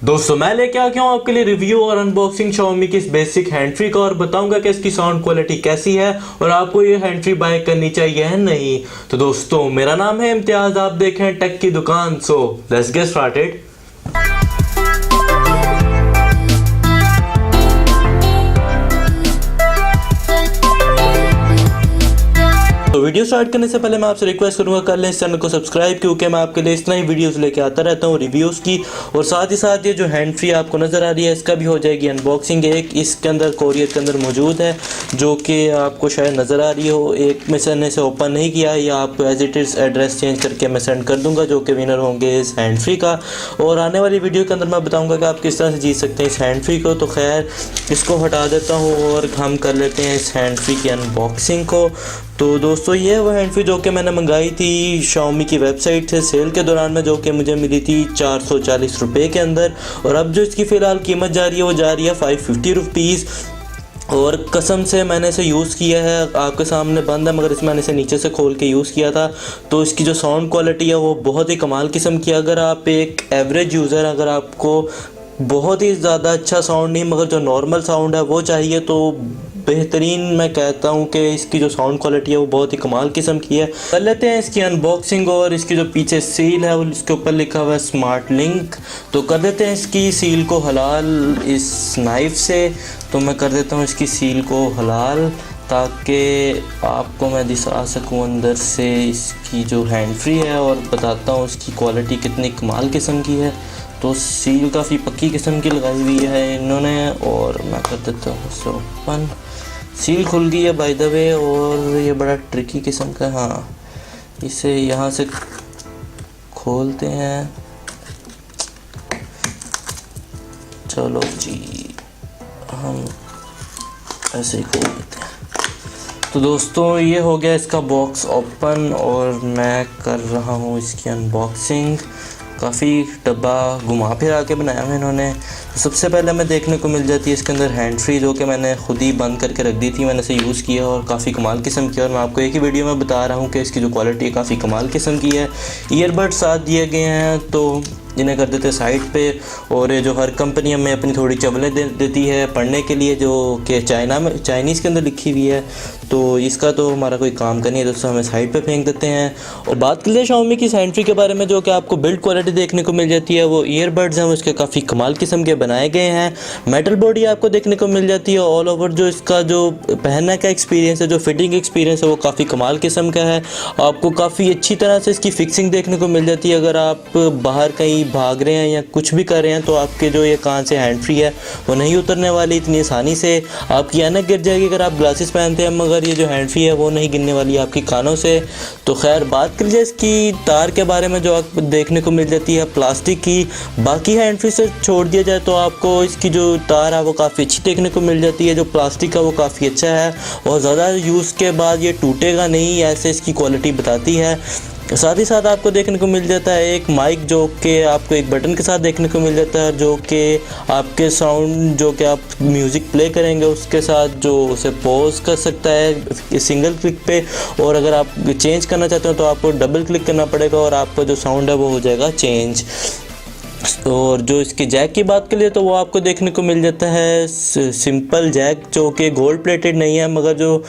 दोस्तों मैं लेके आ गया हूँ आपके लिए रिव्यू और अनबॉक्सिंग Xiaomi की इस बेसिक हैंड फ्री का और बताऊंगा कि इसकी साउंड क्वालिटी कैसी है और आपको ये हैंड फ्री बाय करनी चाहिए है नहीं। तो दोस्तों मेरा नाम है इम्तियाज, आप देखें टेक की दुकान। So let's get started. तो वीडियो स्टार्ट करने से पहले मैं आपसे रिक्वेस्ट करूंगा कर लें इस चैनल को सब्सक्राइब, क्योंकि मैं आपके लिए इस तरह ही वीडियोस लेके आता रहता हूं रिव्यूज़ की। और साथ ही साथ ये जो हैंड फ्री आपको नज़र आ रही है इसका भी हो जाएगी अनबॉक्सिंग। एक इसके अंदर कोरियर के अंदर मौजूद है जो कि आपको शायद नज़र आ रही हो। एक में से इसे ओपन नहीं किया है, या आपको as it is address change करके मैं सेंड कर दूँगा जो कि विनर होंगे इस हैंड फ्री का। और आने वाली वीडियो के अंदर मैं बताऊँगा कि आप किस तरह से जीत सकते हैं इस हैंड फ्री को। तो खैर इसको हटा देता हूँ और हम कर लेते हैं इस हैंड फ्री की अनबॉक्सिंग को। तो दोस्तों ये है वो हैंड फ्री जो कि मैंने मंगाई थी Xiaomi की वेबसाइट से सेल के दौरान में, जो कि मुझे मिली थी 440 रुपये के अंदर। और अब जो इसकी फ़िलहाल कीमत जा रही है वो जा रही है 550 रुपीज़। और कसम से मैंने इसे यूज़ किया है, आपके सामने बंद है मगर इसमें मैंने इसे नीचे से खोल के यूज़ किया था। तो इसकी जो साउंड क्वालिटी है वो बहुत ही कमाल किस्म की। अगर आप एक एवरेज यूज़र, अगर आपको बहुत ही ज़्यादा अच्छा साउंड नहीं मगर जो नॉर्मल साउंड है वो चाहिए, तो बेहतरीन मैं कहता हूँ कि इसकी जो साउंड क्वालिटी है वो बहुत ही कमाल किस्म की है। कर लेते हैं इसकी अनबॉक्सिंग। और इसकी जो पीछे सील है वो इसके ऊपर लिखा हुआ है स्मार्ट लिंक। तो कर देते हैं इसकी सील को हलाल इस नाइफ से। तो मैं कर देता हूँ इसकी सील को हलाल ताकि आपको मैं दिखा सकूँ अंदर से इसकी जो हैंड फ्री है और बताता हूँ इसकी क्वालिटी कितनी कमाल किस्म की है। तो सील काफ़ी पक्की किस्म की लगाई हुई है इन्होंने। और मैं कर देता हूँ इसे ओपन। सील खुल गई है बाय द वे, और ये बड़ा ट्रिकी किस्म का। हाँ, इसे यहाँ से खोलते हैं। चलो जी, हम ऐसे ही खोल देते हैं। तो दोस्तों ये हो गया इसका बॉक्स ओपन और मैं कर रहा हूँ इसकी अनबॉक्सिंग। काफ़ी डब्बा घुमा फिरा के बनाया है इन्होंने। तो सबसे पहले हमें देखने को मिल जाती है इसके अंदर हैंड फ्री, जो कि मैंने खुद ही बंद करके रख दी थी। मैंने इसे यूज़ किया और काफ़ी कमाल किस्म की। और मैं आपको एक ही वीडियो में बता रहा हूँ कि इसकी जो क्वालिटी है काफ़ी कमाल किस्म की है। ईयरबड्स साथ दिए गए हैं तो जिन्हें कर देते हैं साइड पे। और ये जो हर कंपनी हमें अपनी थोड़ी चवलें देती है पढ़ने के लिए, जो कि चाइनीज़ के अंदर लिखी हुई है। तो इसका तो हमारा कोई काम का नहीं है दोस्तों, हमें साइड पे फेंक देते हैं। और बात कर ले Xiaomi की हैंड फ्री के बारे में, जो कि आपको बिल्ड क्वालिटी देखने को मिल जाती है। वो ईयरबड्स हैं उसके काफ़ी कमाल किस्म के बनाए गए हैं। मेटल बॉडी आपको देखने को मिल जाती है ऑल ओवर। जो इसका जो पहनने का एक्सपीरियंस है, जो फिटिंग एक्सपीरियंस है वो काफ़ी कमाल किस्म का है। आपको काफ़ी अच्छी तरह से इसकी फिक्सिंग देखने को मिल जाती है। अगर आप बाहर कहीं भाग रहे हैं या कुछ भी कर रहे हैं तो आपके जो ये कान से हैंड फ्री है वो नहीं उतरने वाली इतनी आसानी से। आपकी ऐनक गिर जाएगी अगर आप ग्लासेस पहनते हैं, मगर ये जो हैंड फ्री है वो नहीं गिरने वाली आपकी कानों से। तो खैर बात कर लीजिए इसकी तार के बारे में, जो आपको देखने को मिल जाती है प्लास्टिक की। बाकी हैंड फ्री से छोड़ दिया जाए तो आपको इसकी जो तार है वो काफ़ी अच्छी देखने को मिल जाती है। जो प्लास्टिक का वो काफ़ी अच्छा है और ज़्यादा यूज़ के बाद ये टूटेगा नहीं, ऐसे इसकी क्वालिटी बताती है। साथ ही साथ आपको देखने को मिल जाता है एक माइक, जो कि आपको एक बटन के साथ देखने को मिल जाता है, जो कि आपके साउंड जो कि आप म्यूज़िक प्ले करेंगे उसके साथ जो उसे पॉज कर सकता है सिंगल क्लिक पे। और अगर आप चेंज करना चाहते हो तो आपको डबल क्लिक करना पड़ेगा और आपका जो साउंड है वो हो जाएगा चेंज। और जो इसके जैक की बात करिए तो वो आपको देखने को मिल जाता है सिंपल जैक, जो कि गोल्ड प्लेटेड नहीं है, मगर जो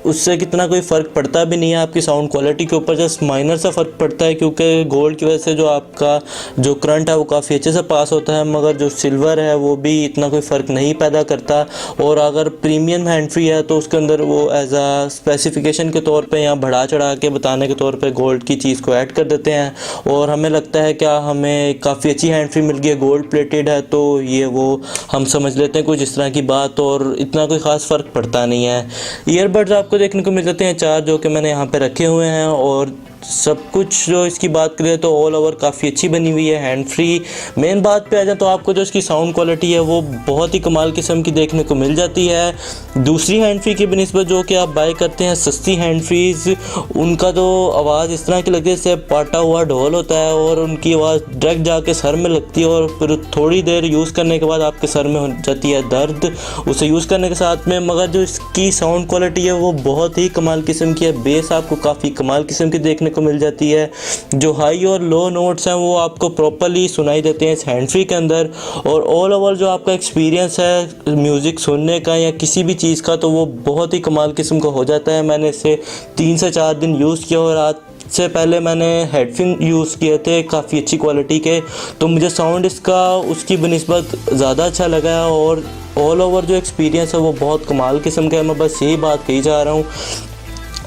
उससे कितना कोई फ़र्क पड़ता भी नहीं है आपकी साउंड क्वालिटी के ऊपर। जस्ट माइनर सा फ़र्क पड़ता है, क्योंकि गोल्ड की वजह से जो आपका जो करंट है वो काफ़ी अच्छे से पास होता है, मगर जो सिल्वर है वो भी इतना कोई फ़र्क नहीं पैदा करता। और अगर प्रीमियम हैंड फ्री है तो उसके अंदर वो एज आ स्पेसिफिकेशन के तौर पे या बढ़ा चढ़ा के बताने के तौर पे गोल्ड की चीज़ को ऐड कर देते हैं। और हमें लगता है क्या हमें काफ़ी अच्छी हैंड फ्री मिल गई है, गोल्ड प्लेटेड है, तो ये वो हम समझ लेते हैं कुछ इस तरह की बात, और इतना कोई ख़ास फ़र्क पड़ता नहीं है। ईयरबड्स आपको देखने को मिल जाते हैं 4, जो कि मैंने यहाँ पे रखे हुए हैं। और सब कुछ जो इसकी बात करें तो ऑल ओवर काफ़ी अच्छी बनी हुई है हैंड फ्री। मेन बात पे आ जाए तो आपको जो इसकी साउंड क्वालिटी है वो बहुत ही कमाल किस्म की देखने को मिल जाती है दूसरी हैंड फ्री की बनिस्बत। जो कि आप बाय करते हैं सस्ती हैंड फ्रीज, उनका जो आवाज़ इस तरह की लगती है जैसे पाटा हुआ ढोल होता है, और उनकी आवाज़ डायरेक्ट जाके सर में लगती है और फिर थोड़ी देर यूज़ करने के बाद आपके सर में हो जाती है दर्द उसे यूज़ करने के साथ में। मगर जो इसकी साउंड क्वालिटी है वो बहुत ही कमाल किस्म की है। बेस आपको काफ़ी कमाल किस्म की देखने को मिल जाती है। जो हाई और लो नोट्स हैं वो आपको प्रॉपर्ली सुनाई देते हैं इस हैंड फ्री के अंदर। और ऑल ओवर जो आपका एक्सपीरियंस है म्यूज़िक सुनने का या किसी भी चीज़ का, तो वो बहुत ही कमाल किस्म का हो जाता है। मैंने इसे 3 से 4 दिन यूज़ किया और आज से पहले मैंने हेडफोन यूज़ किए थे काफ़ी अच्छी क्वालिटी के, तो मुझे साउंड इसका उसकी बनिस्बत ज़्यादा अच्छा लगा है। और ऑल ओवर जो एक्सपीरियंस है वो बहुत कमाल किस्म का है, मैं बस यही बात कही जा रहा हूँ।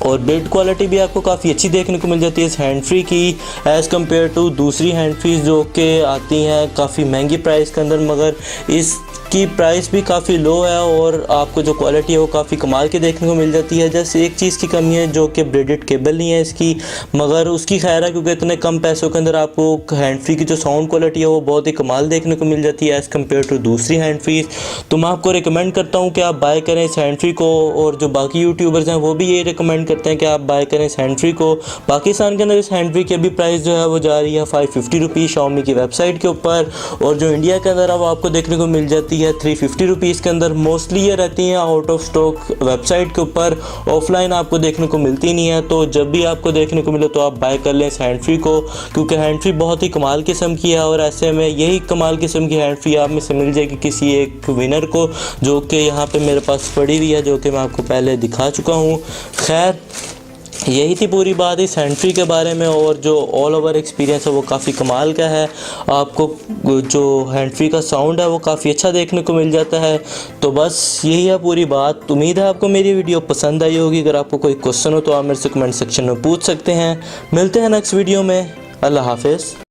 और बिल्ड क्वालिटी भी आपको काफ़ी अच्छी देखने को मिल जाती है इस हैंड फ्री की, एज़ कम्पेयर टू दूसरी हैंड फ्रीज जो कि आती हैं काफ़ी महंगी प्राइस के अंदर, मगर इसकी प्राइस भी काफ़ी लो है और आपको जो क्वालिटी है वो काफ़ी कमाल की देखने को मिल जाती है। जैसे एक चीज़ की कमी है जो कि ब्रेडेड केबल नहीं है इसकी, मगर उसकी खैर है क्योंकि इतने कम पैसों के अंदर आपको हैंड फ्री की जो साउंड क्वालिटी है वो बहुत ही कमाल देखने को मिल जाती है एज़ कम्पेयर टू दूसरी हैंड फ्रीज। तो मैं आपको रिकमेंड करता हूँ कि आप बाय करें इस हैंड फ्री को, और जो बाकी यूट्यूबर्स हैं वो भी ये रिकमेंड करते हैं कि आप बाय करें इस हैंड फ्री को। पाकिस्तान के अंदर इस हैंड फ्री की अभी प्राइस जो है वो जा रही है 550 रुपीज़ Xiaomi की वेबसाइट के ऊपर, और जो इंडिया के अंदर अब आपको देखने को मिल जाती है 350 रुपीज़ के अंदर। मोस्टली ये रहती हैं आउट ऑफ स्टॉक वेबसाइट के ऊपर, ऑफलाइन आपको देखने को मिलती नहीं है। तो जब भी आपको देखने को मिले तो आप बाय कर लें इस हैंड फ्री को, क्योंकि हैंड फ्री बहुत ही कमाल किस्म की है। और ऐसे में यही कमाल किस्म की हैंड फ्री आप में से मिल जाएगी किसी एक विनर को, जो कि यहाँ पे मेरे पास पड़ी हुई है, जो कि मैं आपको पहले दिखा चुका हूँ। खैर यही थी पूरी बात इस हैंड फ्री के बारे में, और जो ऑल ओवर एक्सपीरियंस है वो काफ़ी कमाल का है। आपको जो हैंड फ्री का साउंड है वो काफ़ी अच्छा देखने को मिल जाता है। तो बस यही है पूरी बात। उम्मीद है आपको मेरी वीडियो पसंद आई होगी। अगर आपको कोई क्वेश्चन हो तो आप मेरे से कमेंट सेक्शन में पूछ सकते हैं। मिलते हैं नेक्स्ट वीडियो में। अल्लाह हाफिज़।